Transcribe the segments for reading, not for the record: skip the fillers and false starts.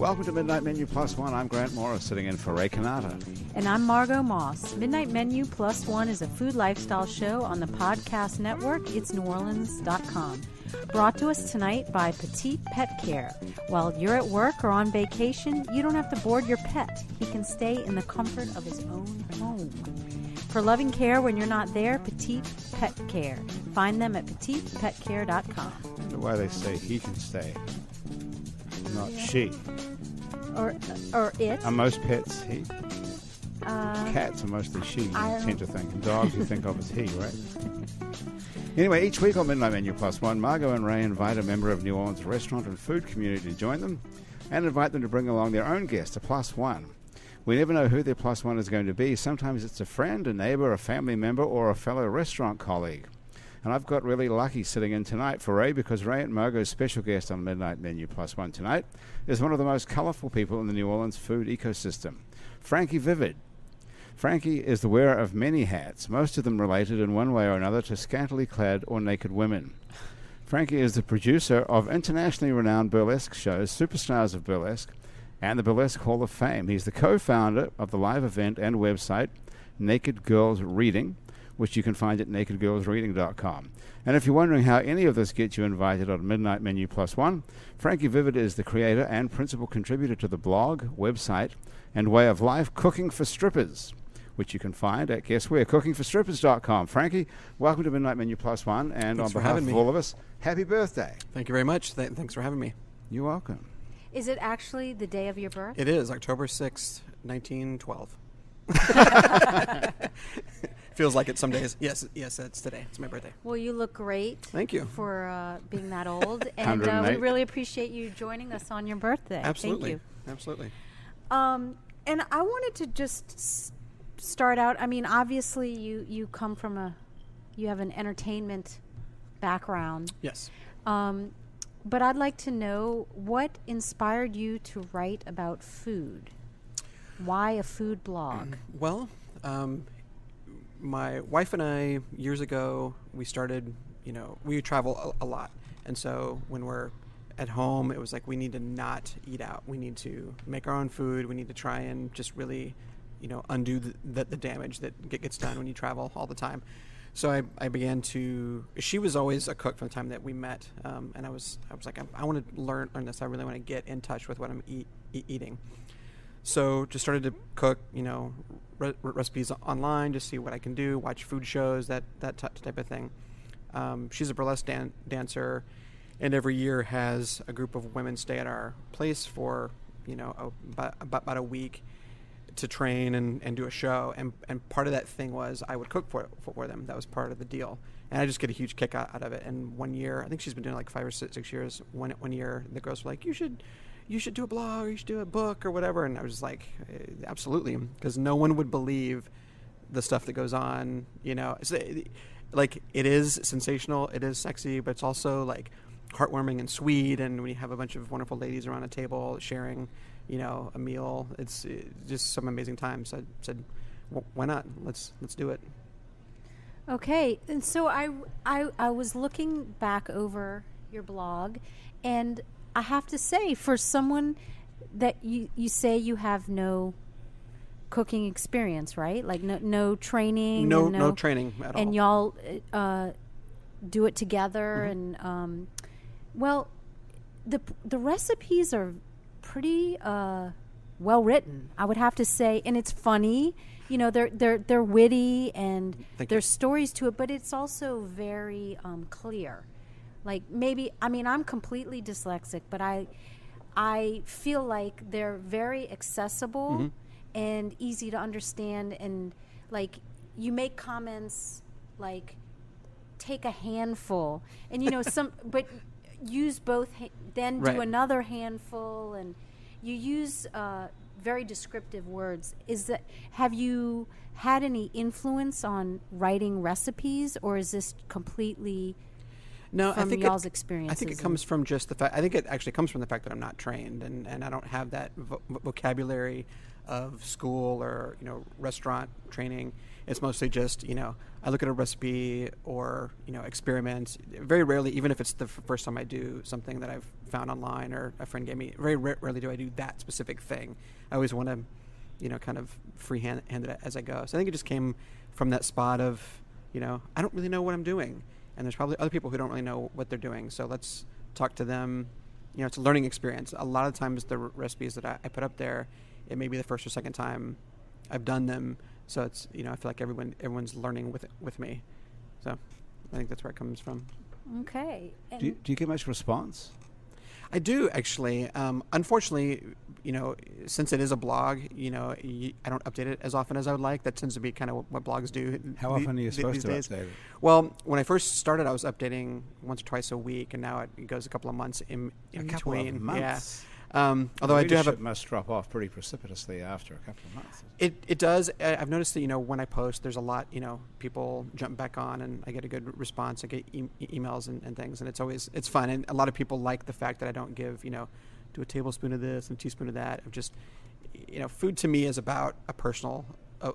Welcome to Midnight Menu Plus One. I'm Grant Morris, sitting in for Ray Canata. And I'm Margot Moss. Midnight Menu Plus One is a food lifestyle show on the podcast network, itsneworleans.com. Brought to us tonight by Petite Pet Care. While you're at work or on vacation, you don't have to board your pet. He can stay in the comfort of his own home. For loving care when you're not there, Petite Pet Care. Find them at petitepetcare.com. I wonder why they say he can stay, not she. Or it. Are most pets he? Cats are mostly she, you tend to think. And dogs you think of as he, right? Anyway, each week on Midnight Menu Plus One, Margot and Ray invite a member of New Orleans' restaurant and food community to join them and invite them to bring along their own guest, a plus one. We never know who their plus one is going to be. Sometimes it's a friend, a neighbor, a family member, or a fellow restaurant colleague. And I've got really lucky sitting in tonight for Ray, because Ray and Margot's special guest on Midnight Menu Plus One tonight is one of the most colorful people in the New Orleans food ecosystem, Frankie Vivid. Frankie is the wearer of many hats, most of them related in one way or another to scantily clad or naked women. Frankie is the producer of internationally renowned burlesque shows, Superstars of Burlesque, and the Burlesque Hall of Fame. He's the co-founder of the live event and website Naked Girls Reading, which you can find at nakedgirlsreading.com. And if you're wondering how any of this gets you invited on Midnight Menu Plus One, Frankie Vivid is the creator and principal contributor to the blog, website, and way of life Cooking for Strippers, which you can find at, guess where, cookingforstrippers.com. Frankie, welcome to Midnight Menu Plus One, and Thanks on behalf of all of us, happy birthday. Thank you very much. Thanks for having me. You're welcome. Is it actually the day of your birth? It is October 6th, 1912. Feels like it some days. Yes, it's today. It's my birthday. Well, you look great. Thank you. For being that old. And we 108. really appreciate you joining us on your birthday. Absolutely. Thank you. Absolutely. And I wanted to just start out. I mean, obviously, you come from you have an entertainment background. Yes. But I'd like to know what inspired you to write about food. Why a food blog? Well, my wife and I, years ago, we started, we travel a lot. And so when we're at home, it was like, we need to not eat out. We need to make our own food. We need to try and just really, undo the damage that gets done when you travel all the time. So I began to. She was always a cook from the time that we met, and I was like, I want to learn this. I really want to get in touch with what I'm eating. So just started to cook, recipes online, just see what I can do, watch food shows, that type of thing. She's a burlesque dancer, and every year has a group of women stay at our place for about a week to train and do a show, and part of that thing was I would cook for them. That was part of the deal, and I just get a huge kick out of it. And one year, I think she's been doing like 5 or 6 years. One year, the girls were like, you should do a blog, or you should do a book or whatever. And I was like, absolutely, because no one would believe the stuff that goes on. It's, like, it is sensational, it is sexy, but it's also like heartwarming and sweet. And when you have a bunch of wonderful ladies around a table sharing a meal, it's just some amazing times. So I said, why not? Let's do it. Okay, and so I was looking back over your blog, and I have to say, for someone that you say you have no cooking experience, right? Like no training. No training at all. And y'all do it together, and well, the recipes are pretty well written, I would have to say, and it's funny. They're witty, and there's stories to it, but it's also very clear. Like, maybe, I'm completely dyslexic, but I feel like they're very accessible and easy to understand, and like, you make comments like, take a handful, and but use both, then do another handful, and you use very descriptive words. Have you had any influence on writing recipes, or is this completely No, from I think y'all's experiences? I think it comes from just the fact. I think it actually comes from the fact that I'm not trained and I don't have that vocabulary of school or restaurant training. It's mostly just I look at a recipe or experiment. Very rarely, even if it's the first time I do something that I've found online or a friend gave me. Very rarely do I do that specific thing. I always want to kind of freehand it as I go. So I think it just came from that spot of I don't really know what I'm doing. And there's probably other people who don't really know what they're doing. So let's talk to them. It's a learning experience. A lot of times the recipes that I put up there, it may be the first or second time I've done them. So it's, I feel like everyone's learning with me. So I think that's where it comes from. Okay. Do you get much response? I do, actually. Unfortunately, since it is a blog, I don't update it as often as I would like. That tends to be kind of what blogs do. How often are you supposed to update it? Well, when I first started, I was updating once or twice a week, and now it goes a couple of months in between. Couple of months? Yeah. Although I do have must drop off pretty precipitously after a couple of months. It does. I've noticed that when I post, there's a lot. People jump back on, and I get a good response. I get emails and things, and it's fun. And a lot of people like the fact that I don't give do a tablespoon of this and a teaspoon of that. Of just food to me is about a personal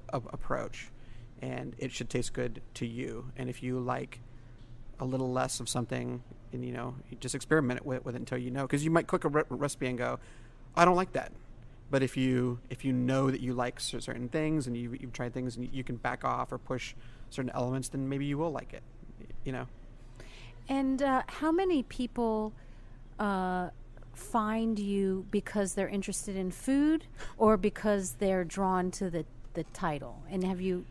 approach, and it should taste good to you. And if you like a little less of something, and you just experiment with it until because you might cook a recipe and go, I don't like that. But if you know that you like certain things and you've tried things and you can back off or push certain elements, then maybe you will like it. And how many people find you because they're interested in food or because they're drawn to the title? And have you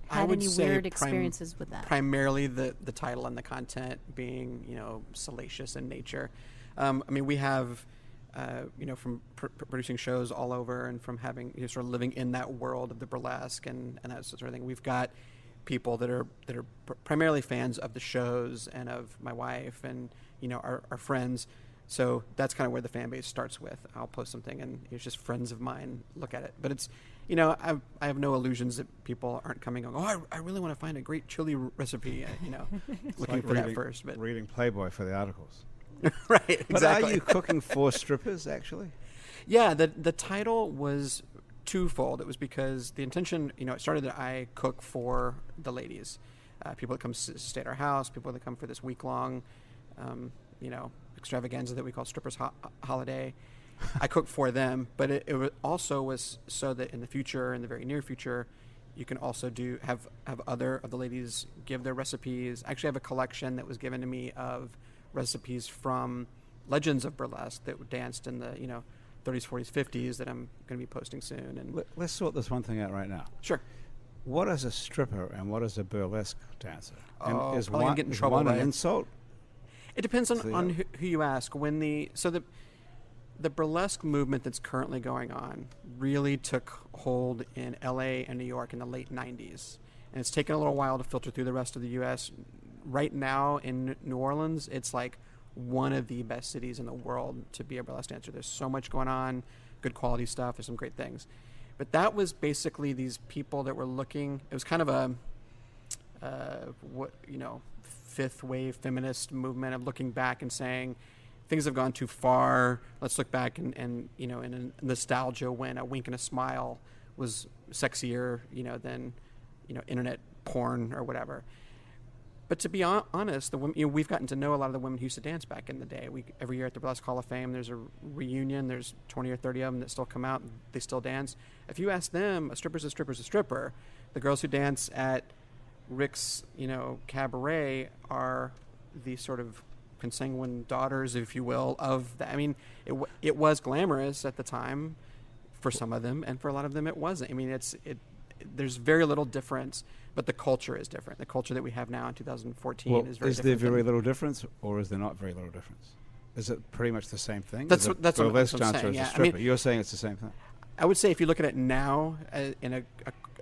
had any weird experiences with that? Primarily the title and the content being, salacious in nature. We have, from producing shows all over and from having, sort of living in that world of the burlesque and that sort of thing. We've got people that are primarily fans of the shows and of my wife and, our friends. So that's kind of where the fan base starts with. I'll post something and it's just friends of mine look at it. But it's, I have no illusions that people aren't coming and going, I really want to find a great chili recipe, looking for that first. But reading Playboy for the articles. Right, exactly. But are you cooking for strippers, actually? Yeah, the title was twofold. It was because the intention, it started that I cook for the ladies. People that come stay at our house, people that come for this week-long, extravaganza that we call Strippers Holiday. I cook for them, but it also was so that in the future, in the very near future, you can also have other of the ladies give their recipes. I actually have a collection that was given to me of recipes from legends of burlesque that danced in the 30s, 40s, 50s that I'm going to be posting soon. And let's sort this one thing out right now. Sure. What is a stripper and what is a burlesque dancer? And is one get in trouble, one right? an insult? It depends on who you ask. The burlesque movement that's currently going on really took hold in LA and New York in the late 90s. And it's taken a little while to filter through the rest of the U.S. Right now in New Orleans, it's like one of the best cities in the world to be a burlesque dancer. There's so much going on, good quality stuff. There's some great things. But that was basically these people that were looking. It was kind of a fifth wave feminist movement of looking back and saying things have gone too far. Let's look back and in a nostalgia when a wink and a smile was sexier than internet porn or whatever. But to be honest, the women, we've gotten to know a lot of the women who used to dance back in the day. Every year at the Burlesque Hall of Fame, there's a reunion. There's 20 or 30 of them that still come out. They still dance. If you ask them, a stripper's a stripper's a stripper. The girls who dance at Rick's, cabaret are the sort of consanguine daughters, if you will, of that. I mean, it was glamorous at the time for some of them, and for a lot of them it wasn't. I mean, there's very little difference, but the culture is different. The culture that we have now in 2014 is very different. Is there very little difference, or is there not very little difference? Is it pretty much the same thing? That's what I'm saying. Yeah. I mean, you're saying it's the same thing. I would say if you look at it now in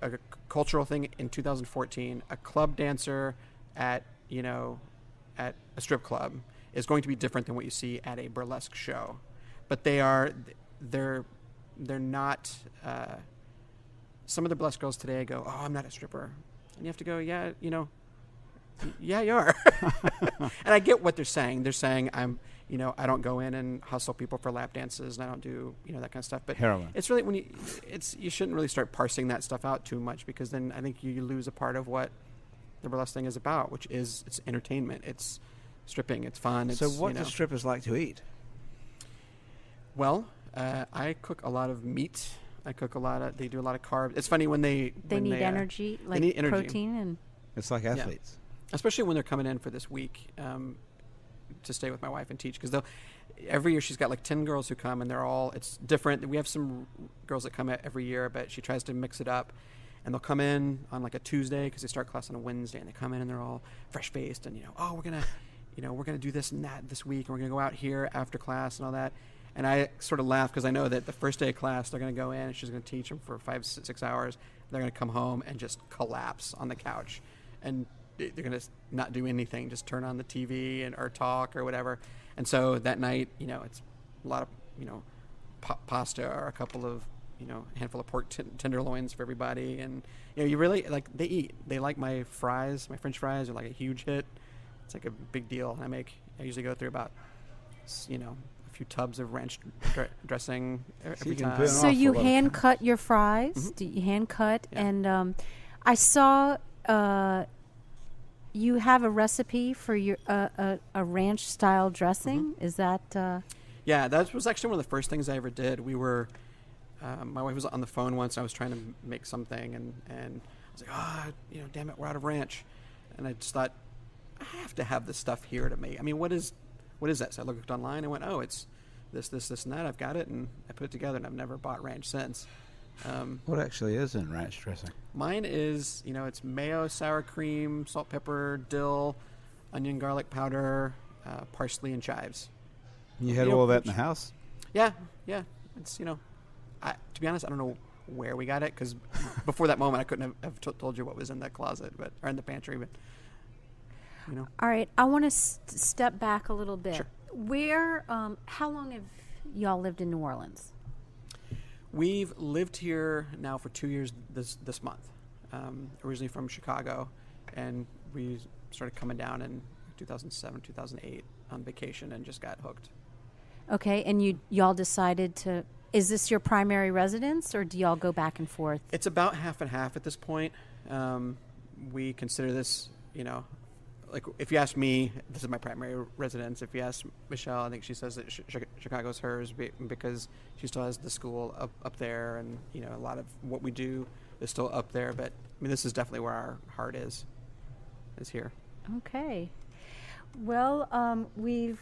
a cultural thing in 2014, a club dancer at a strip club is going to be different than what you see at a burlesque show. But they're not. Some of the burlesque girls today go, "Oh, I'm not a stripper," and you have to go, "Yeah, Yeah, you are. And I get what they're saying. They're saying I don't go in and hustle people for lap dances, and I don't do, that kind of stuff. But Heroin. it's really you shouldn't really start parsing that stuff out too much, because then I think you lose a part of what the burlesque thing is about, which is it's entertainment, it's stripping, it's fun. So what do strippers like to eat? Well, I cook a lot of meat. They do a lot of carbs. It's funny when they need energy, like they need energy. protein and. It's like athletes. Yeah. Especially when they're coming in for this week to stay with my wife and teach, because every year she's got like 10 girls who come, and it's different. We have some girls that come every year, but she tries to mix it up, and they'll come in on like a Tuesday because they start class on a Wednesday, and they come in and they're all fresh faced, and we're gonna do this and that this week, and we're gonna go out here after class and all that. And I sort of laugh because I know that the first day of class they're gonna go in and she's gonna teach them for 5-6 hours. They're gonna come home and just collapse on the couch, and they're going to not do anything, just turn on the TV or talk or whatever. And so that night, it's a lot of, pasta or a couple of, handful of pork tenderloins for everybody. And, you really, they eat. They like my fries. My French fries are like a huge hit. It's like a big deal. I usually go through about, a few tubs of ranch dressing every time. So you hand cut your fries? Mm-hmm. Do you hand cut? Yeah. And I saw... you have a recipe for your a ranch style dressing. Mm-hmm. Is that? Yeah, that was actually one of the first things I ever did. We were, my wife was on the phone once. And I was trying to make something, and I was like, damn it, we're out of ranch. And I just thought, I have to have this stuff here to make. I mean, what is that? So I looked online and went, oh, it's this, and that. I've got it, and I put it together, and I've never bought ranch since. What actually is in ranch dressing? Mine is, it's mayo, sour cream, salt, pepper, dill, onion, garlic powder, parsley, and chives. You had all that in the house? Yeah. It's, to be honest, I don't know where we got it, because before that moment I couldn't have told you what was in the closet, or in the pantry, but, All right, I want to step back a little bit. Sure. Where, how long have y'all lived in New Orleans? We've lived here now for 2 years this month. Originally from Chicago, and we started coming down in 2007, 2008 on vacation and just got hooked. Okay, and y'all decided to... Is this your primary residence, or do y'all go back and forth? It's about half and half at this point. We consider this, like if you ask me, this is my primary residence. If you ask Michelle, I think she says that Chicago's hers because she still has the school up there, and a lot of what we do is still up there. But I mean, this is definitely where our heart is here. Okay. Well, we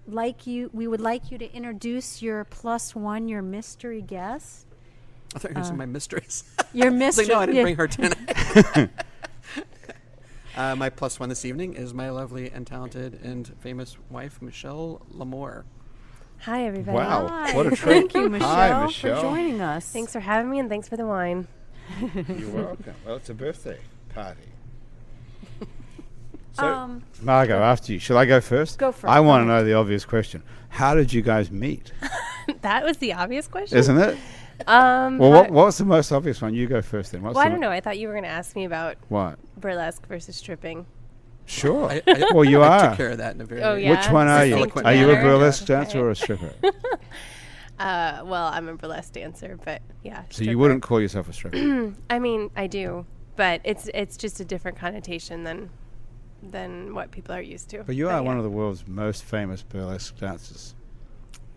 would like you to introduce your +1, your mystery guest. I thought you were going to say my mistress. Your mystery. Like, no, I didn't bring her tonight. My +1 this evening is my lovely and talented and famous wife, Michelle L'Amour. Hi, everybody. Wow, Hi. what a treat. Thank you, Michelle, Hi, Michelle, for joining us. Thanks for having me, and thanks for the wine. You're welcome. Well, it's a birthday party. So, Margot, after you. Shall I go first? Go first. I want to know the obvious question. How did you guys meet? That was the obvious question? Isn't it? What was the most obvious one? You go first then. I don't know. I thought you were going to ask me about what? Burlesque versus stripping. Sure. Well, you are. I took care of that in a very... Oh, yeah? Which one are you? Distinct Are you a manner? burlesque dancer or a stripper? Well, I'm a burlesque dancer, but yeah. So you wouldn't call yourself a stripper? I mean, I do, but it's just a different connotation than what people are used to. But you are one of the world's most famous burlesque dancers.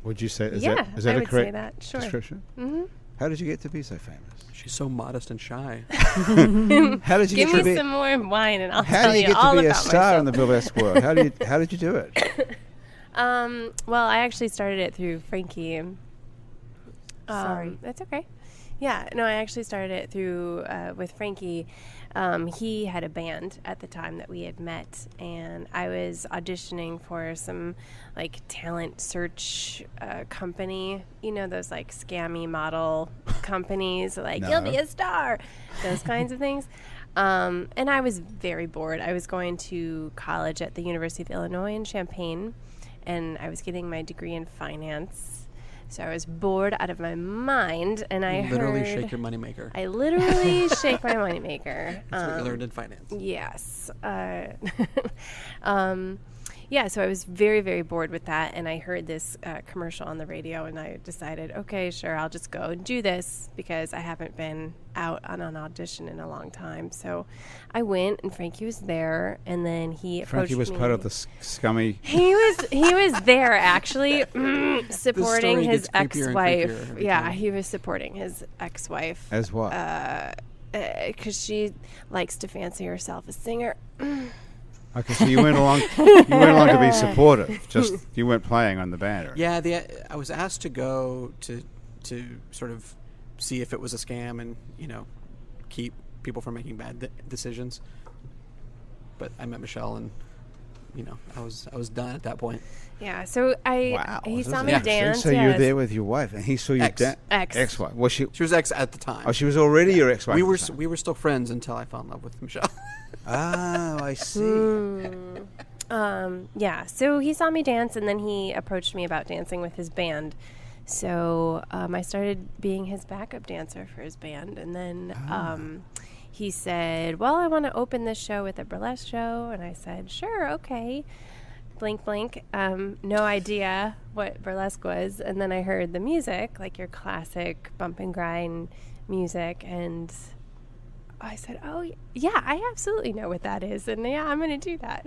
Would you say? Is I that would a correct say that. Sure. description? Mm-hmm. How did you get to be so famous? She's so modest and shy. How did you Give get to me be? some more wine, and I'll How tell do you you get all to be a about star myself. in the burlesque world? How did you do it? Well, I actually started it through Frankie. Sorry. That's okay. Yeah, no, I actually started it through with Frankie. He had a band at the time that we had met, and I was auditioning for some like talent search company. You know, those like scammy model companies, like you'll be a star, those kinds of things. And I was very bored. I was going to college at the University of Illinois in Champaign, and I was getting my degree in finance. So I was bored out of my mind, and I literally shake your moneymaker. I literally shake my moneymaker. That's what you learned in finance. Yes. Yeah, so I was very, very bored with that, and I heard this commercial on the radio, and I decided, okay, sure, I'll just go and do this because I haven't been out on an audition in a long time. So I went, and Frankie was there, and then he approached me. Frankie was part of the scummy... He was there, actually, supporting story his gets creepier and ex-wife. creepier every Yeah, time. he was supporting his ex-wife. As what? Because she likes to fancy herself a singer. Okay, so you went along to be supportive. Just you weren't playing on the band. Or Yeah, I was asked to go to sort of see if it was a scam and keep people from making bad decisions. But I met Michelle and I was done at that point. Yeah, so he saw me Yeah. dance. So you were there with your wife, and he saw you dance. Ex-wife. Was she? She was ex at the time. Oh, she was already your ex-wife. We were still friends until I fell in love with Michelle. Oh, I see. Yeah, so he saw me dance, and then he approached me about dancing with his band. So I started being his backup dancer for his band, and then he said, well, I want to open this show with a burlesque show, and I said, sure, okay. Blink, blink. No idea what burlesque was, and then I heard the music, like your classic bump and grind music, and I said, oh, yeah, I absolutely know what that is. And yeah, I'm going to do that.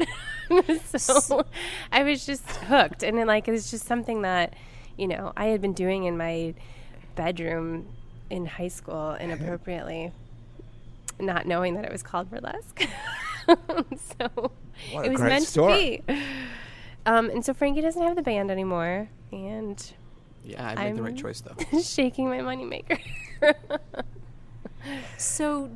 So I was just hooked. And then, it was just something that, I had been doing in my bedroom in high school inappropriately, not knowing that it was called burlesque. So What it a was great meant story. to be. And so Frankie doesn't have the band anymore. And Yeah, I made the right choice though. shaking my moneymaker. So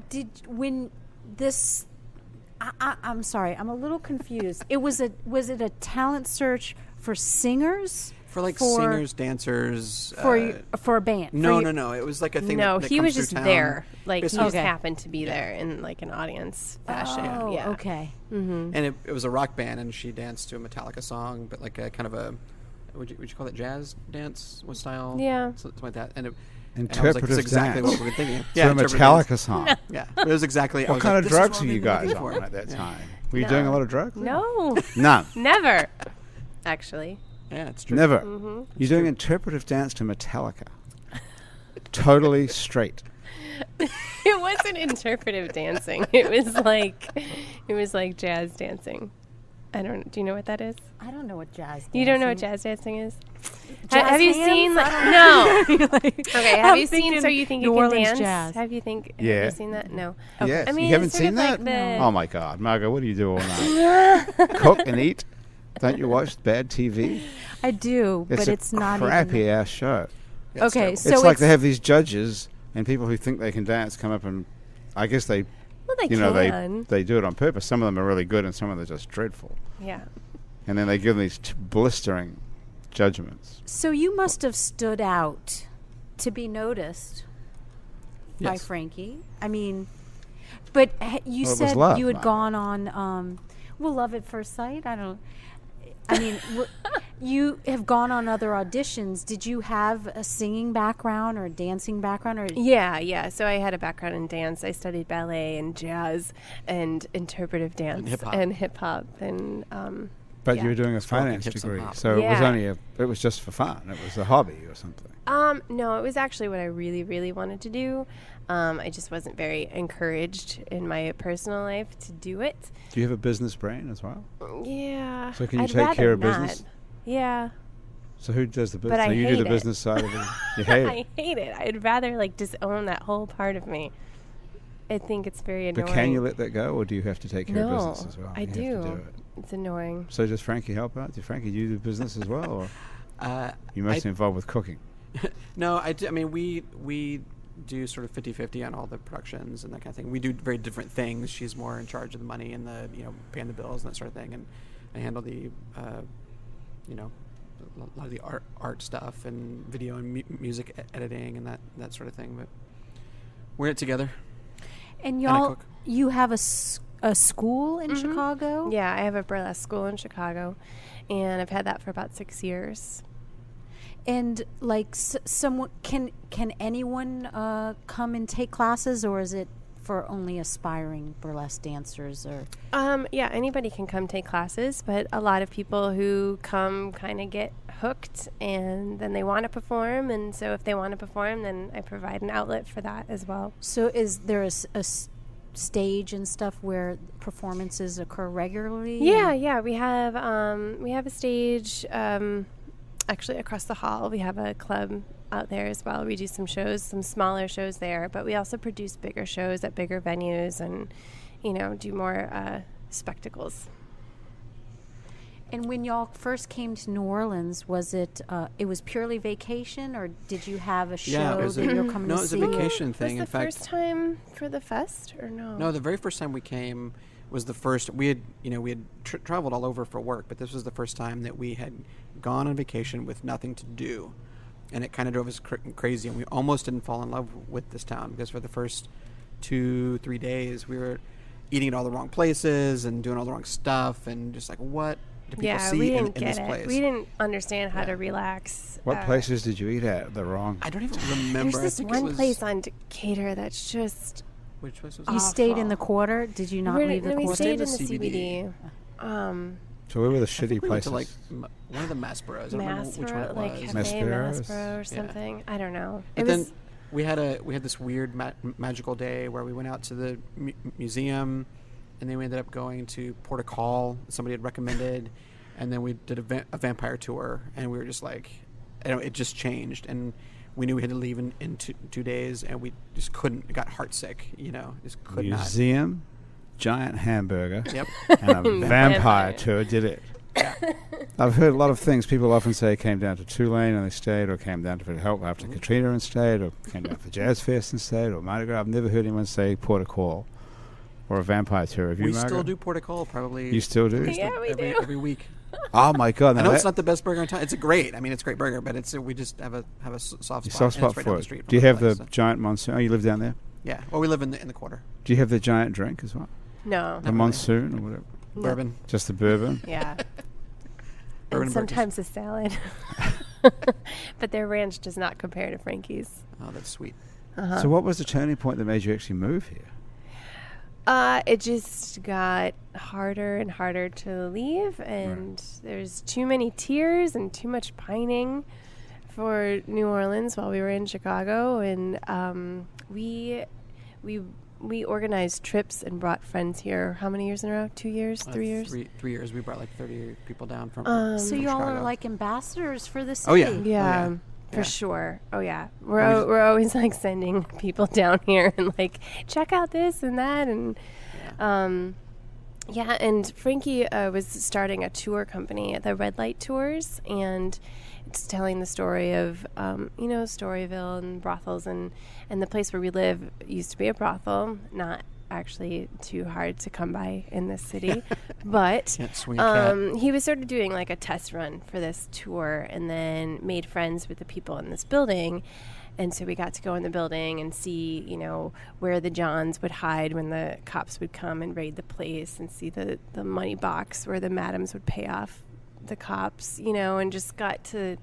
I'm sorry, I'm a little confused. Was it a talent search for singers? For singers, dancers. For a band? No. It was like a thing. No, that he comes was through just town. there. He Basically. just happened to be there in an audience fashion. Oh, Yeah. okay. And it was a rock band, and she danced to a Metallica song, but like a kind of a would you call it jazz dance? What style? Yeah. Something like that. And I was like, Interpretive that's exactly dance. what we were thinking. To a interpretive Metallica dance. song. Yeah, it was exactly. I What was kind like, of this is drugs what were you I've been guys looking on for. at that Yeah. time? Were you No. doing a lot of drugs? No, None. never. Actually, Yeah, it's true. Never. Mm-hmm. You're doing interpretive dance to Metallica. Totally straight. it wasn't interpretive dancing. It was like jazz dancing. I don't. Do you know what that is? I don't know what jazz dancing. You don't know what jazz dancing is? Jazz have you hands? seen? I don't No. know. Okay. Have you seen? So you think New you can Orleans dance? jazz. Have you Yeah. seen that? No. Yes. I mean, you haven't it's sort seen of like that? the- Oh my God, Margot, what do you do all night? Cook and eat? Don't you watch bad TV? I do, It's but a it's not crappy even. ass show. Yeah, it's Okay, terrible. so it's like it's- they have these judges and people who think they can dance come up and I guess they Well, they can. they do it on purpose. Some of them are really good and some of them are just dreadful. Yeah. And then they give them these blistering judgments. So you must have stood out to be noticed by Yes. Frankie. I mean, but you Well, it was said love, you had Margaret. gone on, love at first sight. I mean, you have gone on other auditions. Did you have a singing background or a dancing background, or Yeah. So I had a background in dance. I studied ballet and jazz and interpretive dance hip-hop. hip hop and But Yeah. you were doing a Stroke and finance hips and degree. hop. So it was Yeah. it was just for fun. It was a hobby or something. no, it was actually what I really, really wanted to do. I just wasn't very encouraged in my personal life to do it. Do you have a business brain as well? Yeah. So can you I'd take care rather of business? not. Yeah. So who does the business? But I So you do the hate it. business side of it. You hate I it. hate it. I'd rather disown that whole part of me. I think it's very annoying. But can you let that go, or do you have to take care of No, business as well? I You have to do. it. It's annoying. So does Frankie help out? Do Frankie do business as well, or you I- mostly involved with cooking? No, I mean, we do sort of 50-50 on all the productions and that kind of thing. We do very different things. She's more in charge of the money and the, paying the bills and that sort of thing. And I handle the, a lot of the art stuff and video and music editing and that sort of thing. But we're in it together. and I y'all, cook. you have a school in Chicago. Yeah, I have a burlesque school in Chicago, and I've had that for about 6 years. And like someone can anyone come and take classes, or is it for only aspiring burlesque dancers? Or yeah, anybody can come take classes, but a lot of people who come kind of get hooked and then they want to perform, and so if they want to perform, then I provide an outlet for that as well. so is there a stage and stuff where performances occur regularly? Yeah, we have a stage actually across the hall. We have a club out there as well. We do some shows, some smaller shows there, but we also produce bigger shows at bigger venues and, do more spectacles. And when y'all first came to New Orleans, was it was purely vacation, or did you have a show that you were coming no, to it was see? a vacation thing. Was In the fact, first time for the fest, or no? no, the very first time we came was the first. We had traveled all over for work, but this was the first time that we had gone on vacation with nothing to do, and it kind of drove us crazy. And we almost didn't fall in love with this town, because for the first 2-3 days we were eating at all the wrong places and doing all the wrong stuff, and just like, what do people see we in didn't get this it. place? We didn't understand how to relax. What places did you eat at? The wrong. I don't even remember. There's this I think one it was, place on Decatur that's just. Which place was You it? stayed in the awful. quarter? Did you not leave the we quarter? stayed in the CBD. CBD. So where were the I shitty think we went places? to like one of the Masperos. I don't remember which one it like was. Cafe Masperos? Maspero or something. I don't know. But It then was we had this weird magical day where we went out to the museum, and then we ended up going to Port au Call. Somebody had recommended, and then we did a vampire tour, and we were just like, it just changed, and we knew we had to leave in 2 days, and we just couldn't. It got heartsick, just could not. Museum, giant hamburger, Yep. and a vampire Vampire. tour did it. I've heard a lot of things. People often say came down to Tulane and they stayed, or came down to help after Katrina and stayed, or came down for Jazz Fest and stayed, or Mardi Gras. I've never heard anyone say Port au Call or a vampire tour. Have you, We Margaret? still do Port au Call, probably. You still do? Yeah, we do. Every week. Oh my God! I now know it's that- not the best burger in town. It's a great burger, but we just have a soft spot. your soft and it's spot right for down the it. street Do you from our have the place, so- giant monsoon? Oh, you live down there. Yeah. Well, we live in the quarter. Do you have the giant drink as well? no. The really. monsoon or whatever? No. Bourbon. Just the bourbon? Yeah. Bourbon And burgers. sometimes a salad. But their ranch does not compare to Frankie's. Oh, that's sweet. Uh-huh. So what was the turning point that made you actually move here? It just got harder and harder to leave, and there's too many tears and too much pining for New Orleans while we were in Chicago, and we organized trips and brought friends here. How many years in a row? 2 years? 3 years? 3 years. We brought like 30 people down from. So from y'all are Chicago. like ambassadors for the city. Oh, yeah. Yeah, yeah. for Yeah. sure. Oh yeah, we we're always like sending people down here and like check out this and that, and yeah. And Frankie was starting a tour company, the Red Light Tours, and it's telling the story of Storyville and brothels, and the place where we live used to be a brothel, not actually too hard to come by in this city, but Can't swing a cat. he was sort of doing like a test run for this tour, and then made friends with the people in this building. And so we got to go in the building and see, where the Johns would hide when the cops would come and raid the place, and see the money box where the madams would pay off the cops, and just got to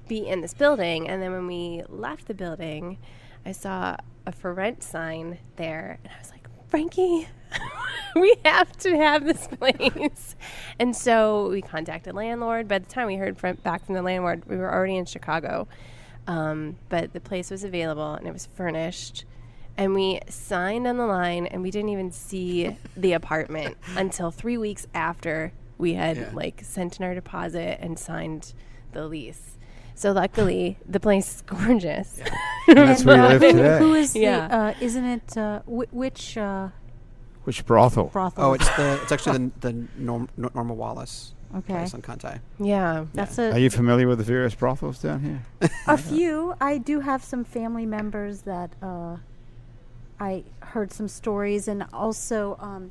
be in this building. And then when we left the building, I saw a for rent sign there, and I was like, Frankie, we have to have this place. And so we contacted landlord. By the time we heard back from the landlord, we were already in Chicago. But the place was available, and it was furnished. And we signed on the line, and we didn't even see the apartment until 3 weeks after we had sent in our deposit and signed the lease. So luckily, the place is gorgeous. And that's where you live today. Who is Yeah. the? Isn't it which Which brothel? brothel? Oh, it's actually the Norma Wallace okay. place on Conti. Yeah. That's Are you familiar with the various brothels down here? a few. I do have some family members that I heard some stories, and also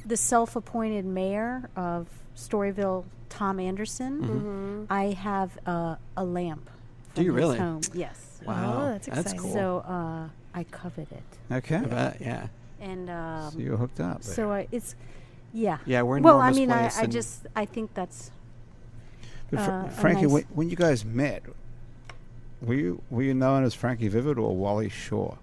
the self-appointed mayor of Storyville, Tom Anderson. Mm-hmm. I have a lamp. Do you from his really? home. Yes. Wow, Oh, that's exciting. cool. So I covet it, Okay. I bet, yeah. and So you're hooked up there. so it's yeah. Yeah, we're in Well, I Norma's mean, place, I and just I think that's But a Frankie, nice- when you guys met, were you known as Frankie Vivid or Wally Shaw?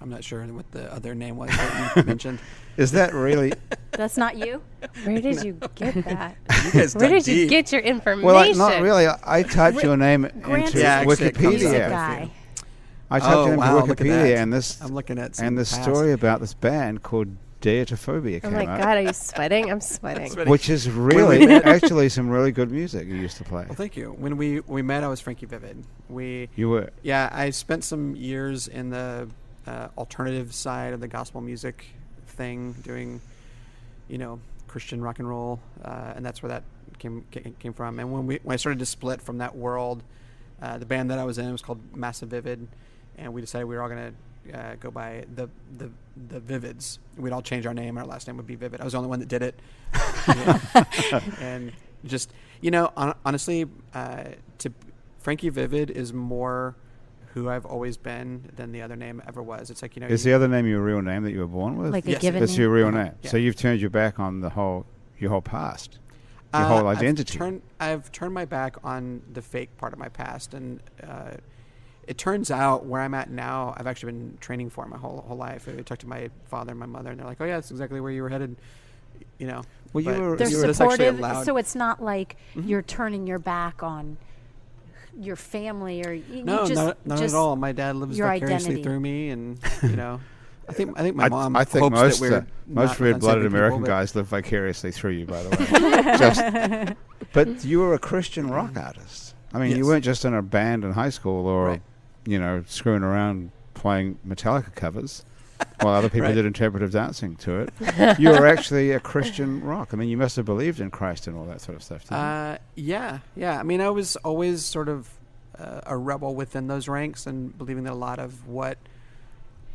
I'm not sure what the other name was that you mentioned. Is that really? That's not you? Where did you get that? You guys Where dug did you deep. get your information? Well, not really. I typed your name Grant's into Yeah, actually, it comes Music up. Wikipedia. guy. I typed Oh, it into wow, look at Wikipedia, that. and this I'm looking at some and the past. story about this band called Deatophobia Oh came my out, God, are you sweating? I'm sweating. Sweating. which is really actually some really good music you used to play. Well, thank you. When we met, I was Frankie Vivid. You were. Yeah, I spent some years in the alternative side of the gospel music thing, doing, Christian rock and roll, and that's where that came from. And when I started to split from that world, the band that I was in was called Massive Vivid, and we decided we were all going to go by the Vivids. We'd all change our name. Our last name would be Vivid. I was the only one that did it. And just, honestly, Frankie Vivid is more who I've always been than the other name ever was. It's like, Is the other name your real name that you were born with? Like Yes, a given That's name? your real name. Yeah. So you've turned your back on your whole past, your whole identity. I've turned my back on the fake part of my past, and it turns out where I'm at now, I've actually been training for my whole life. I talked to my father and my mother, and they're like, "Oh yeah, that's exactly where you were headed." Well, But you were. They're that's actually supportive, allowed. so it's not like you're turning your back on your family or you No, just, not at all. My dad lives your vicariously identity. through me, and I think my mom. I think hopes most that we're most not red-blooded unsavory American people, but- guys live vicariously through you. By the way, but you were a Christian rock artist. I mean, you Yes. weren't just in a band in high school or Right. screwing around playing Metallica covers while other people Right. did interpretive dancing to it. You were actually a Christian rock. I mean, you must have believed in Christ and all that sort of stuff. Didn't you? Yeah. I mean, I was always sort of a rebel within those ranks, and believing that a lot of what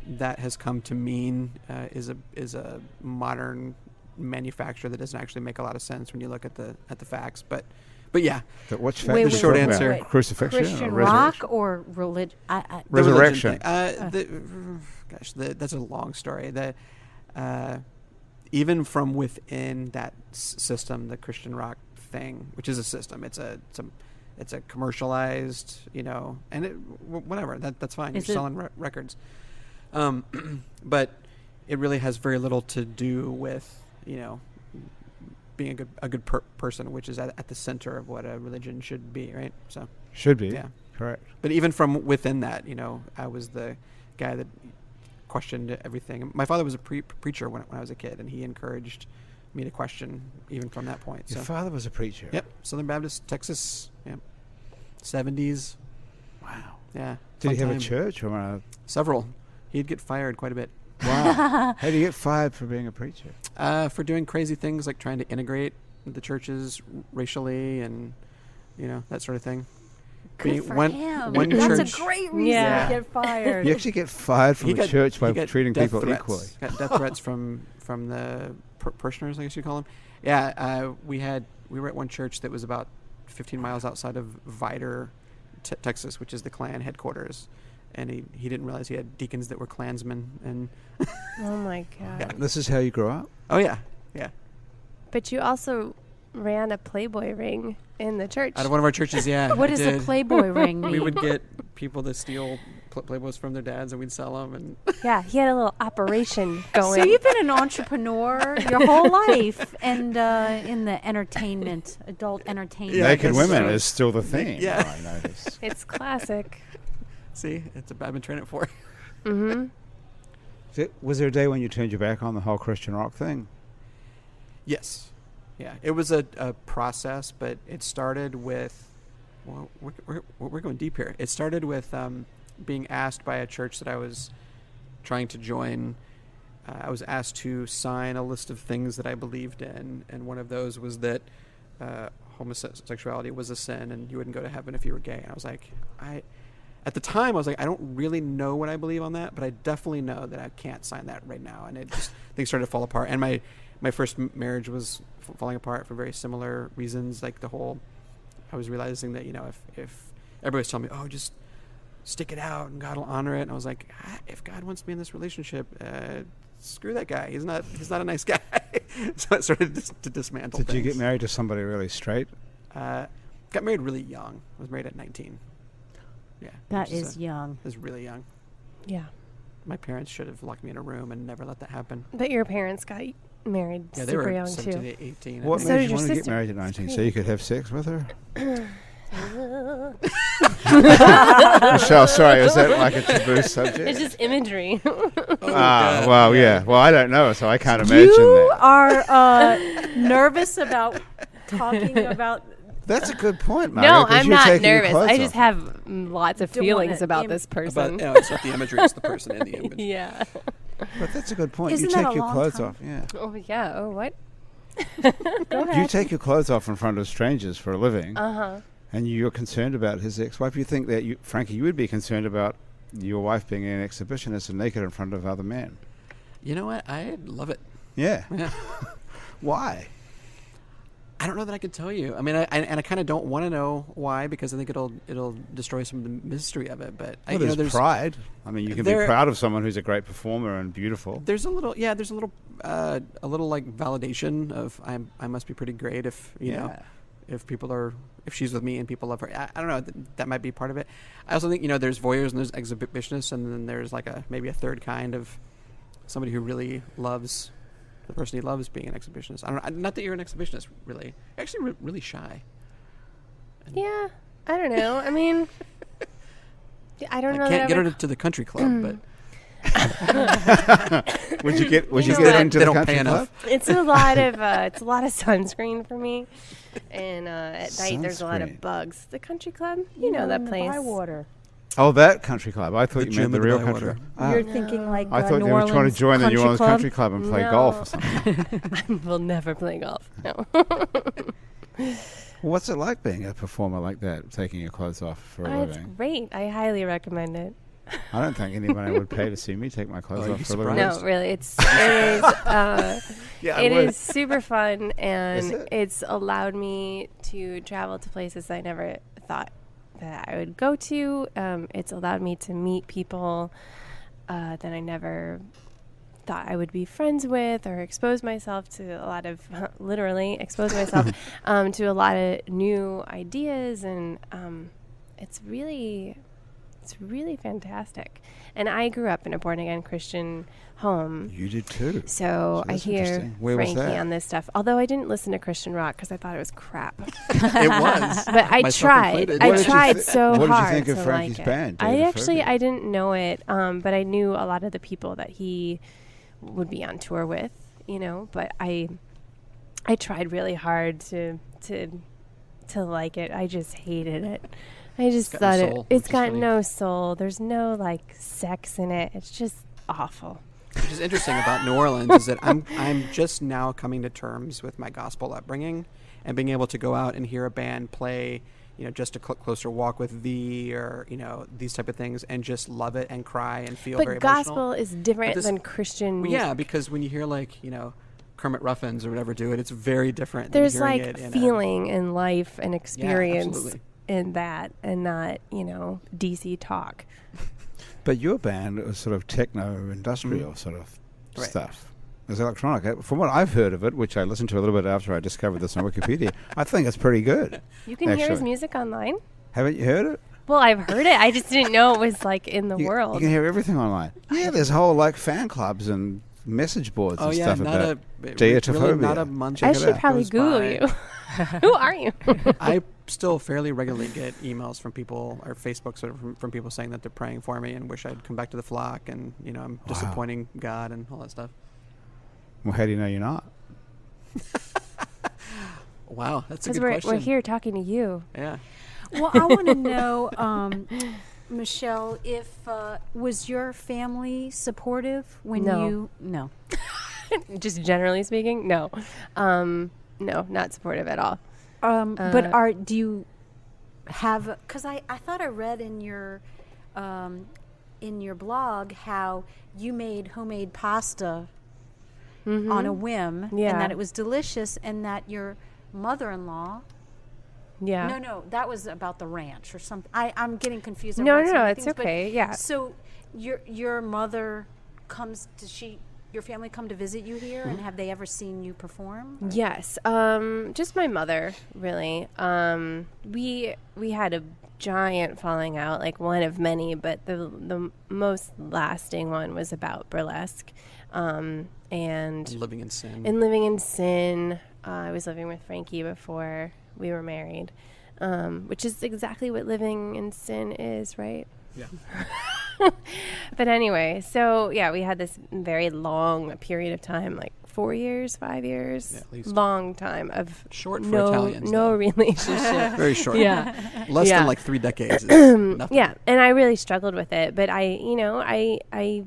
that has come to mean is a modern manufacture that doesn't actually make a lot of sense when you look at the facts. But yeah, But which Wait, fact the is short talking about? answer- wait. Crucifixion Christian or rock resurrection? or religion? the Resurrection. religion thing. That's a long story. Even from within that system, the Christian rock thing, which is a system, it's a commercialized, and whatever. That's fine. Is You're it- selling records, but it really has very little to do with being a good person, which is at the center of what a religion should be, right? So Should be. yeah. Correct. But even from within that, I was the guy that questioned everything. My father was a preacher when I was a kid, and he encouraged me to question even from that point. Your So, father was a preacher. yep, Southern Baptist, Texas, yep, 70s, Wow. yeah. Did he fun have a time. church or Several. He'd get fired quite a bit wow? How do you get fired for being a preacher? for doing crazy things like trying to integrate the churches racially and that sort of thing. Good for one him. one That's church- a great reason Yeah. to get fired. You actually get fired from He a got- church by he got treating death people threats. equally. Got death threats from the parishioners, I guess you call them. Yeah, we were at one church that was about 15 miles outside of Vidor, Texas, which is the Klan headquarters, and he didn't realize he had deacons that were Klansmen. And Oh my God. This is how you grew up? oh yeah, But you also ran a Playboy ring in the church. out of one of our churches. Yeah, What I does a did. Playboy ring mean? We would get people to steal Playboys from their dads, and we'd sell them. And Yeah, he had a little operation going. So you've been an entrepreneur your whole life, and in the adult entertainment. Yeah, I Naked guess women so. is still the theme. Yeah. I noticed. It's classic. see, I've been training for. Mm-hmm. Was there a day when you turned your back on the whole Christian rock thing? Yes. Yeah. It was a process, but it started with, well, we're going deep here. It started with being asked by a church that I was trying to join. I was asked to sign a list of things that I believed in, and one of those was that homosexuality was a sin and you wouldn't go to heaven if you were gay. And I was like, at the time, I was like, I don't really know what I believe on that, but I definitely know that I can't sign that right now. And things started to fall apart. And my first marriage was falling apart for very similar reasons. Like I was realizing that, if everybody's telling me, oh, just stick it out and God will honor it. And I was like, if God wants me in this relationship, screw that guy. He's not a nice guy. So I started to dismantle Did you things. get married to somebody really straight? Got married really young. I was married at 19. Yeah. That is young. Is really young. Yeah. My parents should have locked me in a room and never let that happen. But your parents got married Yeah, they super were young 17, too. 18. What So made did you your want to get sister. married at 19 so you could have sex with her? Michelle, sorry, is that like a taboo subject? It's just imagery. Well, yeah. Well, I don't know, so I can't imagine You that. are nervous about talking about. That's a good point, Margaret. No, 'cause I'm you're not taking your nervous. clothes I just off. have lots of Don't feelings wanna about this person. But it's not the imagery, it's the person in the image. Yeah. But that's a good point. Isn't you that take a your long clothes time? off. Yeah. Oh, yeah. Oh, what? Go ahead. You take your clothes off in front of strangers for a living, Uh-huh. and you're concerned about his ex-wife. You think that, Frankie, you would be concerned about your wife being an exhibitionist and naked in front of other men. You know what? I love it. Yeah. Yeah. Why? I don't know that I could tell you. I mean, I kind of don't want to know why, because I think it'll destroy some of the mystery of it. But Well, there's pride. I mean, you can be proud of someone who's a great performer and beautiful. There's a little like validation of I must be pretty great if you know if she's with me and people love her. I don't know. That might be part of it. I also think there's voyeurs and there's exhibitionists, and then there's like maybe a third kind of somebody who really loves the person he loves being an exhibitionist. I don't know. Not that you're an exhibitionist, really. You're actually really shy. Yeah. I don't know. I mean, I don't know. I can't that get I her to the country club, but Would you get know into what? the They don't country pay club? enough. it's a lot of sunscreen for me, and at night there's a lot Sunscreen. of bugs. The country club, you know that place. Bywater. Oh, that country club. I thought The you meant gym the in real Bywater. country. Ah. You're thinking like I thought New they were trying to Orleans join the New Orleans Club? Country Club and play No. golf or something. We'll never play golf. No. Well, what's it like being a performer like that, taking your clothes off for a It's living? great. I highly recommend it. I don't think anybody would pay to see me take my clothes Oh, off you'd for a be living. surprised. No, really, it is. Yeah, It is super fun, Is and it? it's allowed me to travel to places I never thought that I would go to. It's allowed me to meet people that I never thought I would be friends with, or expose myself to a lot of literally expose myself to a lot of new ideas, and it's really fantastic. And I grew up in a born again Christian home. You did too. So I that's hear interesting. Where was Frankie that? on this stuff. Although I didn't listen to Christian rock because I thought it was crap. It was. But I Myself tried. included. I What did you tried thi- so what did you hard think of to Frankie's like it. band, I David actually Fergie? I didn't know it, but I knew a lot of the people that he would be on tour with. But I tried really hard to like it. I just hated it. I just got no thought soul, it's which is got funny. no soul. There's no like sex in it. It's just awful. Which is interesting about New Orleans is that I'm just now coming to terms with my gospel upbringing and being able to go out and hear a band play, just a closer walk with thee, or these type of things, and just love it and cry and feel very But gospel emotional. is different this- than Christian Well, music. yeah, because when you hear Kermit Ruffins or whatever do it, it's very different. There's than hearing like it in feeling and life and experience absolutely. in that, and not DC talk. But your band was sort of techno-industrial sort of Right. stuff. It's electronic. From what I've heard of it, which I listened to a little bit after I discovered this on Wikipedia, I think it's pretty good. You can hear his Actually. music online. Haven't you heard it? Well, I've heard it. I just didn't know it was like in the You world. can hear everything online. Yeah, there's whole like fan clubs and message boards Oh and yeah, stuff not about really Deitophobia. not a month. Check I it should out. probably goes Google by. you. Who are you? I still fairly regularly get emails from people or Facebook sort of from people saying that they're praying for me and wish I'd come back to the flock, and I'm disappointing God and all that stuff. Well, how do you know you're not? Wow, that's a Because good question. we're here talking to you. Yeah. Well, I want to know, Michelle, if was your family supportive when No. you? No. Just generally speaking, no. No, not supportive at all. But do you have? Because I thought I read in your blog how you made homemade pasta on a whim, Yeah. and that it was delicious, and that your mother-in-law. Yeah. No, that was about the ranch or something. I'm getting confused. I've No, read so no, many it's things, but- okay. Yeah. So your mother comes. Does she your family come to visit you here, and have they ever seen you perform? Yes, just my mother, really. We had a giant falling out, like one of many, but the most lasting one was about burlesque, and Living in Sin. Living in Sin. I was living with Frankie before we were married, which is exactly what living in sin is, right? Yeah. But anyway, so yeah, we had this very long period of time, like 4 years, 5 years, Yeah, at least. long time of Short for Italians, no though. relationship. Very short. Yeah. Less Yeah. than like 3 decades. Is nothing. Yeah, and I really struggled with it, but I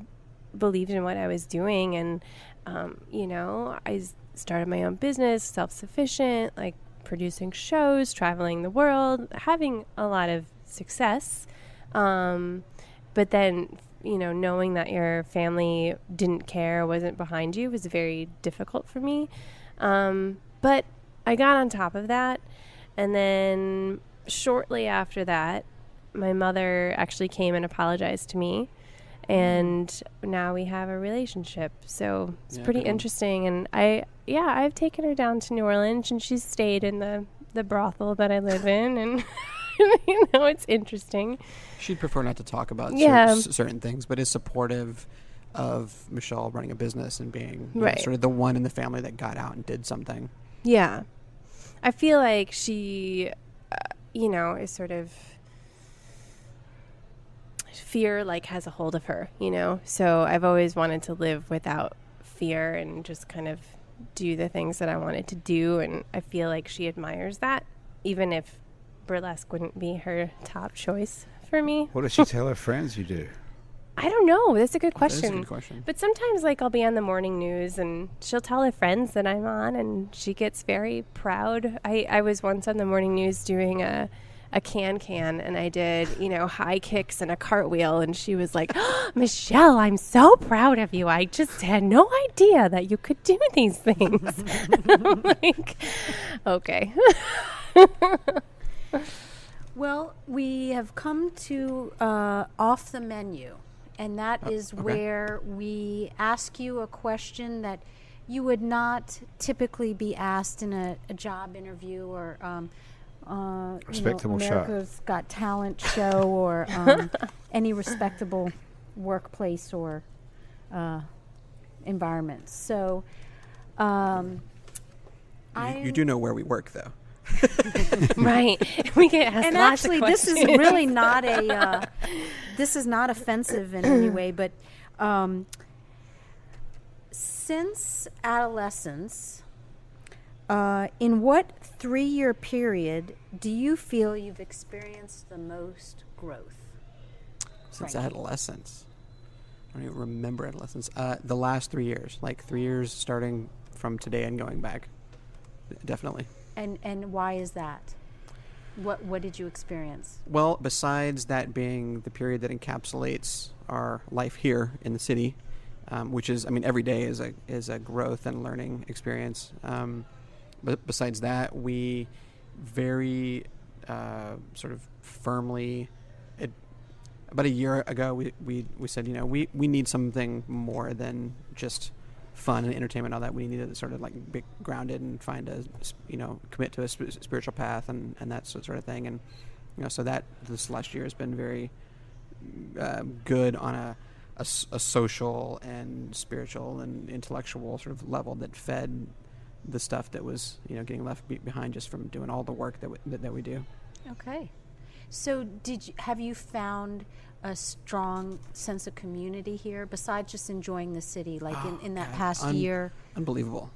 believed in what I was doing, and I started my own business, self-sufficient, like producing shows, traveling the world, having a lot of success. But then, knowing that your family didn't care, wasn't behind you, was very difficult for me. But I got on top of that. And then shortly after that, my mother actually came and apologized to me. And now we have a relationship. So it's pretty good one. interesting. And I've taken her down to New Orleans, and she's stayed in the brothel that I live in. And, it's interesting. She'd prefer not to talk about certain things, but is supportive of Michelle running a business and being sort of the one in the family that got out and did something. Yeah. I feel like she, is sort of fear has a hold of her, So I've always wanted to live without fear and just kind of do the things that I wanted to do. And I feel like she admires that, even if burlesque wouldn't be her top choice for me. What does she tell her friends you do? I don't know. That's a good question. That is a good question. But sometimes, I'll be on the morning news, and she'll tell her friends that I'm on, and she gets very proud. I was once on the morning news doing a can, and I did, high kicks and a cartwheel, and she was like, oh, Michelle, I'm so proud of you. I just had no idea that you could do these things. I'm like, okay. Well, we have come to off the menu, and that is where we ask you a question that you would not typically be asked in a job interview or Respectable show. America's Got Talent show or any respectable workplace or environment. So, You do know where we work, though. Right. We get asked and lots actually, of this questions. is really not this is not offensive in any way, but since adolescence, in what 3-year period do you feel you've experienced the most growth? Since Frankie? adolescence. I don't even remember adolescence. The last 3 years, 3 years starting from today and going back. Definitely. And why is that? What did you experience? Well, besides that being the period that encapsulates our life here in the city, which is, every day is a growth and learning experience. But besides that, we very sort of firmly, about a year ago, we said, we need something more than just fun and entertainment and all that. We need to sort of be grounded and find commit to a spiritual path and that sort of thing. And, so that this last year has been very good on a social and spiritual and intellectual sort of level that fed the stuff that was, getting left behind just from doing all the work that we do. Okay. So have you found a strong sense of community here besides just enjoying the city, in that past year? Unbelievable.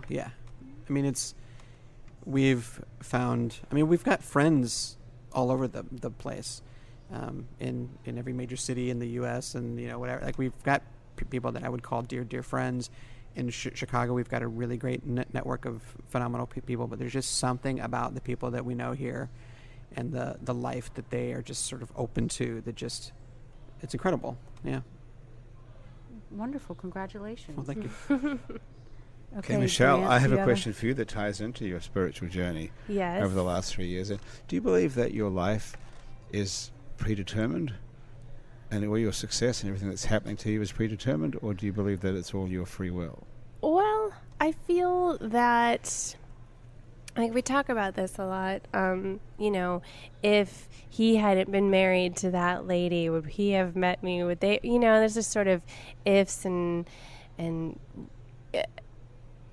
Yeah. We've found, we've got friends all over the place, in every major city in the U.S. and, whatever. We've got people that I would call dear friends. In Chicago, we've got a really great network of phenomenal people, but there's just something about the people that we know here and the life that they are just sort of open to that just, it's incredible. Yeah. Wonderful. Congratulations. Well, thank you. Okay, Michelle, Grant, I have you a question for you that ties into your spiritual journey Yes. over the last 3 years. Do you believe that your life is predetermined? and all your success and everything that's happening to you is predetermined, or do you believe that it's all your free will? Well, I feel that, like, we talk about this a lot. If he hadn't been married to that lady, would he have met me? Would they? There's just sort of ifs and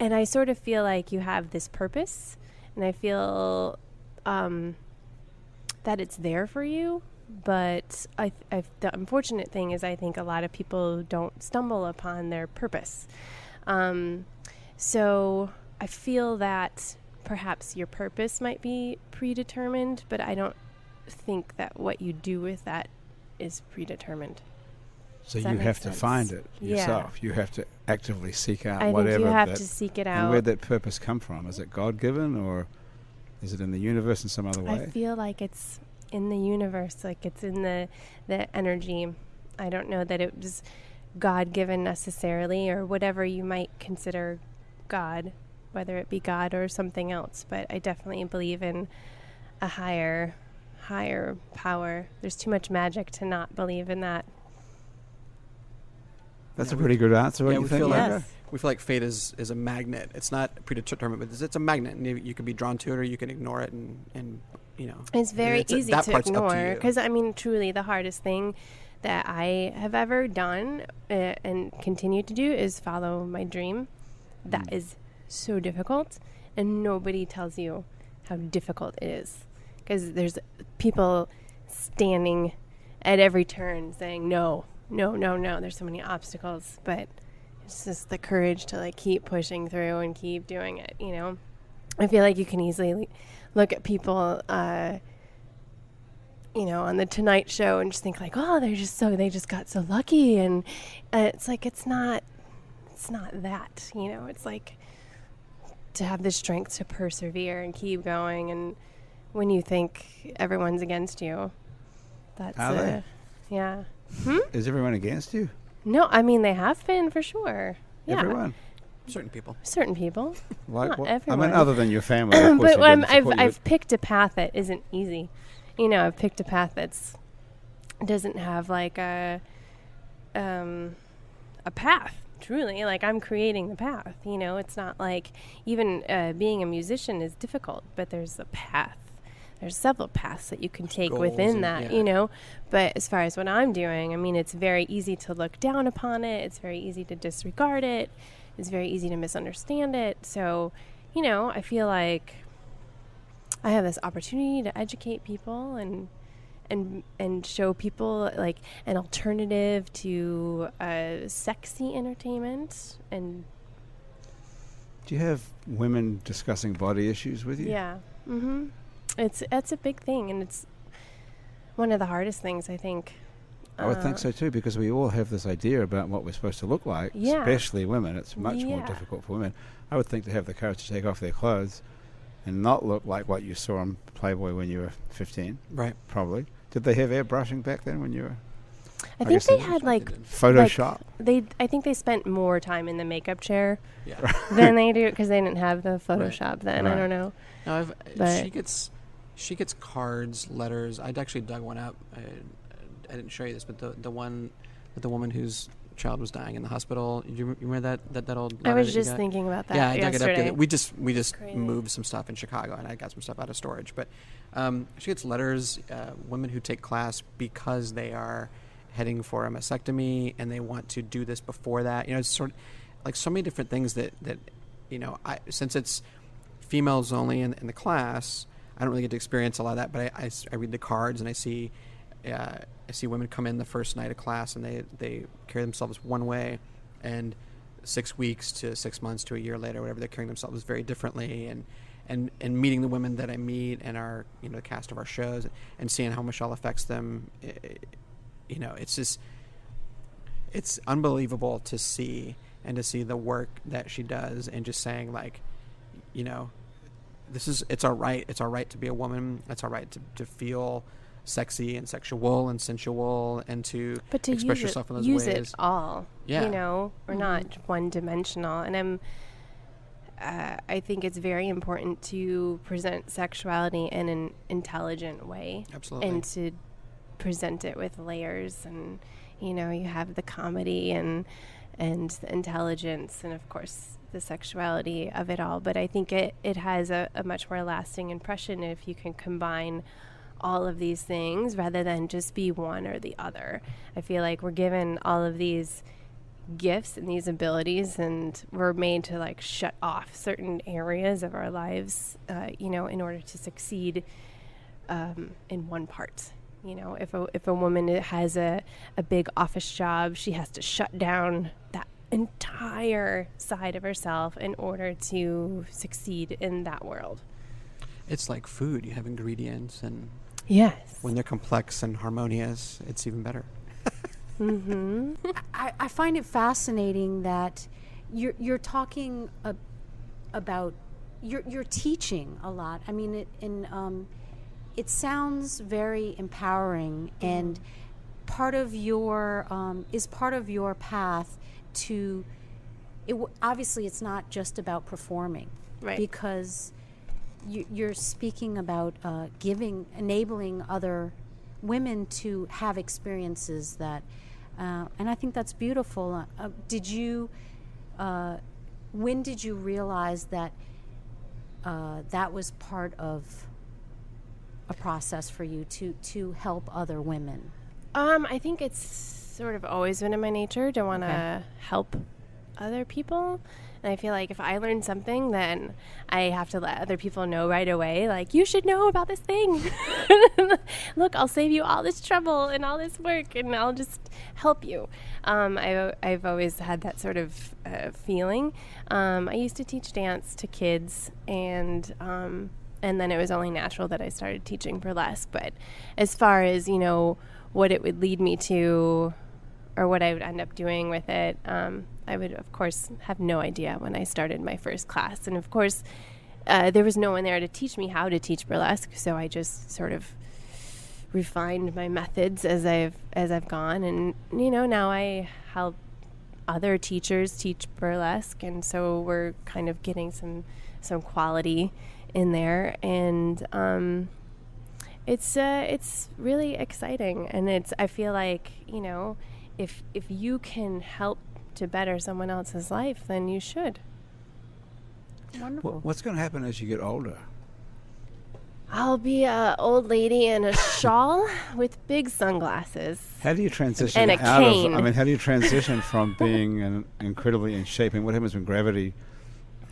I sort of feel like you have this purpose, and I feel that it's there for you. But the unfortunate thing is I think a lot of people don't stumble upon their purpose. So I feel that perhaps your purpose might be predetermined, but I don't think that what you do with that is predetermined. So you have to find it yourself. Yeah. You have to actively seek out I whatever. I think you have to seek it out. And where'd that purpose come from? Is it God-given, or is it in the universe in some other way? I feel like it's in the universe, like it's in the energy. I don't know that it was God-given necessarily, or whatever you might consider God, whether it be God or something else. But I definitely believe in a higher power. There's too much magic to not believe in that. That's a pretty good answer. What do you think? We feel like fate is a magnet. It's not predetermined, but it's a magnet, and you can be drawn to it, or you can ignore it, and it's very easy to ignore. Because truly, the hardest thing that I have ever done and continue to do is follow my dream. That is so difficult, and nobody tells you how difficult it is, because there's people standing at every turn saying no. There's so many obstacles, but it's just the courage to keep pushing through and keep doing it. I feel like you can easily look at people, on the Tonight Show and just think they just got so lucky, and it's like it's not that. It's like to have the strength to persevere and keep going, and when you think everyone's against you, that's yeah. Is everyone against you? No, they have been for sure. Yeah. Everyone? Certain people. Not everyone. Other than your family. Of course. But I've picked a path that isn't easy. I've picked a path that's doesn't have a path. Truly, I'm creating the path. It's not like even being a musician is difficult, but there's a path. There's several paths that you can take within that, But as far as what I'm doing, it's very easy to look down upon it. It's very easy to disregard it. It's very easy to misunderstand it. So, I feel like I have this opportunity to educate people and show people an alternative to sexy entertainment. And do you have women discussing body issues with you? Yeah. Mm-hmm. It's a big thing, and it's one of the hardest things, I think. I would think so too, because we all have this idea about what we're supposed to look like, especially women. It's much more difficult for women. I would think to have the courage to take off their clothes and not look like what you saw on Playboy when you were 15. Right. Probably. Did they have airbrushing back then when you were? I think they had Photoshop. I think they spent more time in the makeup chair than they do, because they didn't have the Photoshop then. Right. I don't know. No, she gets cards, letters. I'd actually dug one up. I didn't show you this, but the one with the woman whose child was dying in the hospital. You remember that old letter? I was just thinking about that. Yeah, I dug it up. We just moved some stuff in Chicago, and I got some stuff out of storage. But she gets letters, women who take class because they are heading for a mastectomy and they want to do this before that. It's sort of like so many different things that since it's females only in the class, I don't really get to experience a lot of that. But I read the cards and I see women come in the first night of class and they carry themselves one way, and 6 weeks to 6 months to a year later, whatever, they're carrying themselves very differently, and meeting the women that I meet and our the cast of our shows and seeing how Michelle affects them, it's just it's unbelievable to see the work that she does, and just saying it's our right to be a woman, it's our right to feel sexy and sexual and sensual, and to express yourself in those ways. Use it all. We're not one-dimensional. And I think it's very important to present sexuality in an intelligent way. Absolutely. And to present it with layers, and you know, you have the comedy and the intelligence, and of course the sexuality of it all. But I think it has a much more lasting impression if you can combine all of these things rather than just be one or the other. I feel like we're given all of these gifts and these abilities, and we're made to like shut off certain areas of our lives, you know, in order to succeed in one part. You know, if a woman has a big office job, she has to shut down that entire side of herself in order to succeed in that world. It's like food. You have ingredients, and yes, when they're complex and harmonious, it's even better. Mm-hmm. I find it fascinating that you're talking about you're teaching a lot. I mean, it sounds very empowering, and part of your path to it. Obviously, it's not just about performing, Right? Because you're speaking about enabling other women to have experiences that, and I think that's beautiful. When did you realize that that was part of a process for you to help other women? I think it's sort of always been in my nature to want to help other people. And I feel like if I learn something, then I have to let other people know right away, like, you should know about this thing. Look, I'll save you all this trouble and all this work, and I'll just help you. I've always had that sort of feeling. I used to teach dance to kids, and then it was only natural that I started teaching burlesque. But as far as, you know, what it would lead me to or what I would end up doing with it, I would, of course, have no idea when I started my first class. And, of course, there was no one there to teach me how to teach burlesque, so I just sort of refined my methods as I've gone. And, you know, now I help other teachers teach burlesque, and so we're kind of getting some quality in there. And it's really exciting. And I feel like, you know, if you can help to better someone else's life, then you should. Wonderful. What's going to happen as you get older? I'll be an old lady in a shawl with big sunglasses. How do you transition And a out cane. of? I mean, how do you transition from being incredibly in shape? And what happens when gravity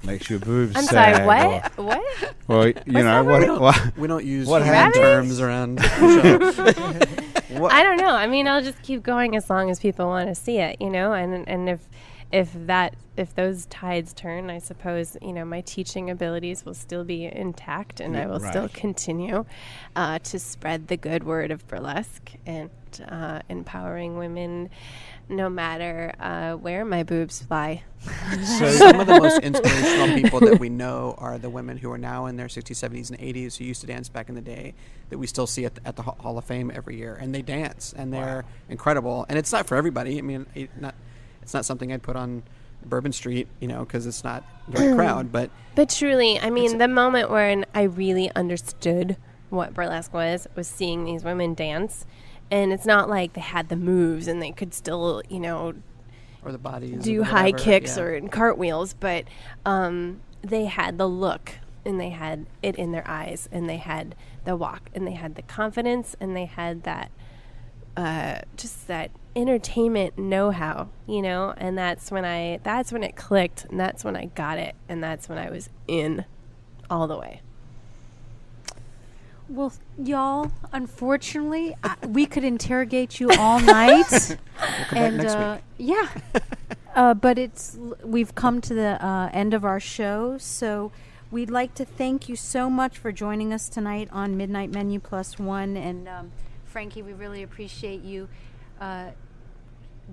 makes your boobs I'm sag? sorry, what? What? Well, you know what? We don't use What terms around the show. I don't know. I mean, I'll just keep going as long as people want to see it, you know. And if those tides turn, I suppose, you know, my teaching abilities will still be intact, and I will still continue to spread the good word of burlesque and empowering women, no matter where my boobs fly. So some of the most inspirational people that we know are the women who are now in their 60s, 70s, and 80s who used to dance back in the day that we still see at the Hall of Fame every year. And they dance, and they're incredible. And it's not for everybody. I mean, it's not something I'd put on Bourbon Street, you know, because it's not the right crowd. But truly, I mean, the moment when I really understood what burlesque was seeing these women dance. And it's not like they had the moves and they could still, you know, or the bodies do high kicks or cartwheels, but they had the look, and they had it in their eyes, and they had the walk, and they had the confidence, and they had that just that entertainment know-how, you know. And that's when it clicked, and that's when I got it, and that's when I was in all the way. Well, y'all, unfortunately, we could interrogate you all night. We'll come back next week. Yeah. But we've come to the end of our show, so we'd like to thank you so much for joining us tonight on Midnight Menu Plus One. And Frankie, we really appreciate you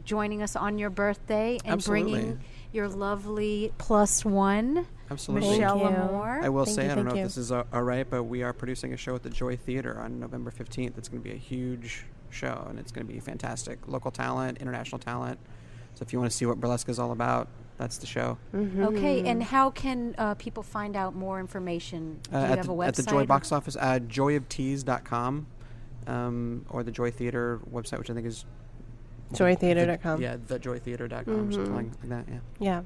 joining us on your birthday and bringing your lovely plus one. Absolutely. Michelle L'Amour. I will say, I don't know if this is all right, but we are producing a show at the Joy Theater on November 15th. It's going to be a huge show, and it's going to be fantastic. Local talent, international talent. So if you want to see what burlesque is all about, that's the show. Mm-hmm. Okay, and how can people find out more information? Do you have a website? At the Joy box office, joyoftees.com. or the Joy Theater website, which I think is joytheater.com. thejoytheater.com or something like that. Yeah.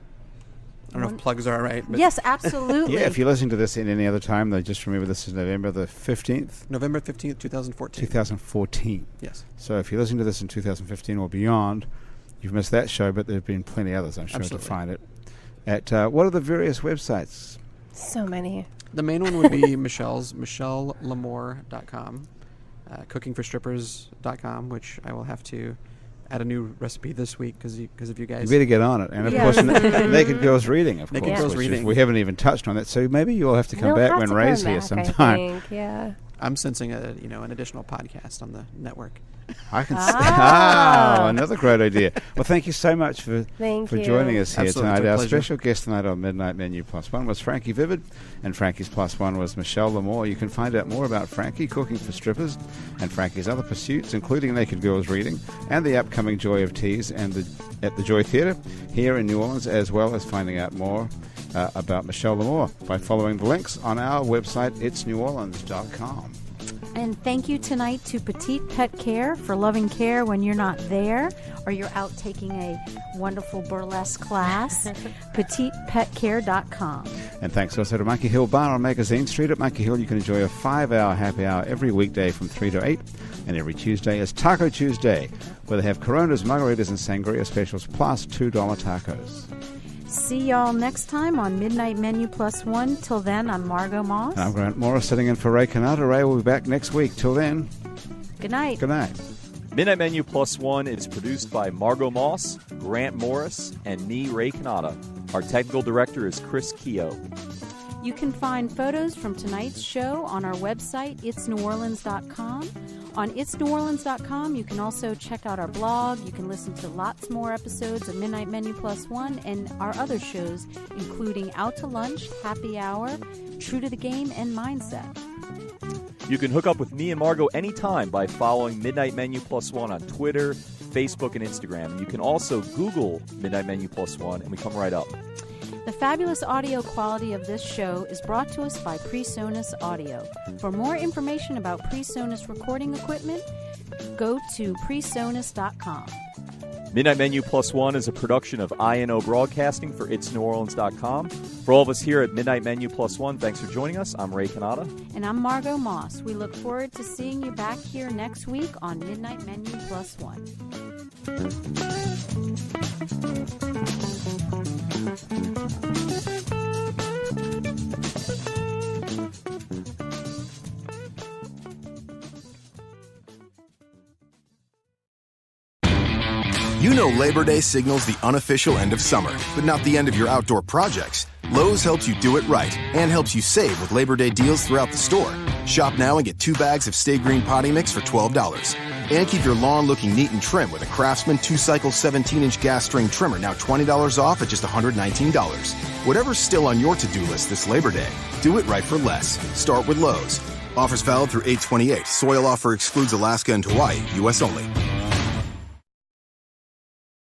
I don't know if plugs are right. But Yes, absolutely. Yeah, if you're listening to this in any other time, though, just remember this is November the 15th. November 15th, 2014. 2014. Yes. So if you're listening to this in 2015 or beyond, you've missed that show, but there have been plenty others, I'm sure, Absolutely. to find it. At what are the various websites? So many. The main one would be MichelleLamour.com, cookingforstrippers.com, which I will have to add a new recipe this week because of you guys. You better get on it. And, of Yes. course, Naked Girls Reading, of Naked course. Girls which is- Reading. we haven't even touched on that, so maybe you'll have to come We'll back have when to Ray's come here back, sometime. I think. Yeah. I'm sensing an additional podcast on the network. I can Ah. another great idea. Well, thank you so much for Thank you. joining us here Absolutely, tonight. it's our Our pleasure. special guest tonight on Midnight Menu Plus One was Frankie Vivid, and Frankie's Plus One was Michelle Lamour. You can find out more about Frankie cooking for strippers and Frankie's other pursuits, including Naked Girls Reading and the upcoming Joy of Teas and at the Joy Theater here in New Orleans, as well as finding out more about Michelle Lamour by following the links on our website, itsneworleans.com. And thank you tonight to Petite Pet Care for loving care when you're not there or you're out taking a wonderful burlesque class. PetitePetCare.com. And thanks also to Monkey Hill Bar on Magazine Street. At Monkey Hill, you can enjoy a 5-hour happy hour every weekday from 3 to 8. And every Tuesday is Taco Tuesday, where they have Coronas, margaritas, and sangria specials, plus $2 tacos. See y'all next time on Midnight Menu Plus One. Till then, I'm Margot Moss. And I'm Grant Morris, sitting in for Ray Canada. Ray will be back next week. Till then, Good night. good night. Midnight Menu Plus One is produced by Margot Moss, Grant Morris, and me, Ray Canada. Our technical director is Chris Keogh. You can find photos from tonight's show on our website, itsneworleans.com. On itsneworleans.com, you can also check out our blog. You can listen to lots more episodes of Midnight Menu Plus One and our other shows, including Out to Lunch, Happy Hour, True to the Game, and Mindset. You can hook up with me and Margot anytime by following Midnight Menu Plus One on Twitter, Facebook, and Instagram. You can also Google Midnight Menu Plus One, and we come right up. The fabulous audio quality of this show is brought to us by PreSonus Audio. For more information about PreSonus recording equipment, go to presonus.com. Midnight Menu Plus One is a production of INO Broadcasting for itsneworleans.com. For all of us here at Midnight Menu Plus One, thanks for joining us. I'm Ray Canada. And I'm Margot Moss. We look forward to seeing you back here next week on Midnight Menu Plus One. You know Labor Day signals the unofficial end of summer, but not the end of your outdoor projects. Lowe's helps you do it right and helps you save with Labor Day deals throughout the store. Shop now and get 2 bags of Stay Green Potty Mix for $12. And keep your lawn looking neat and trim with a Craftsman 2-cycle 17-inch gas string trimmer, now $20 off at just $119. Whatever's still on your to-do list this Labor Day, do it right for less. Start with Lowe's. Offers valid through 8/28. Soil offer excludes Alaska and Hawaii, U.S. only.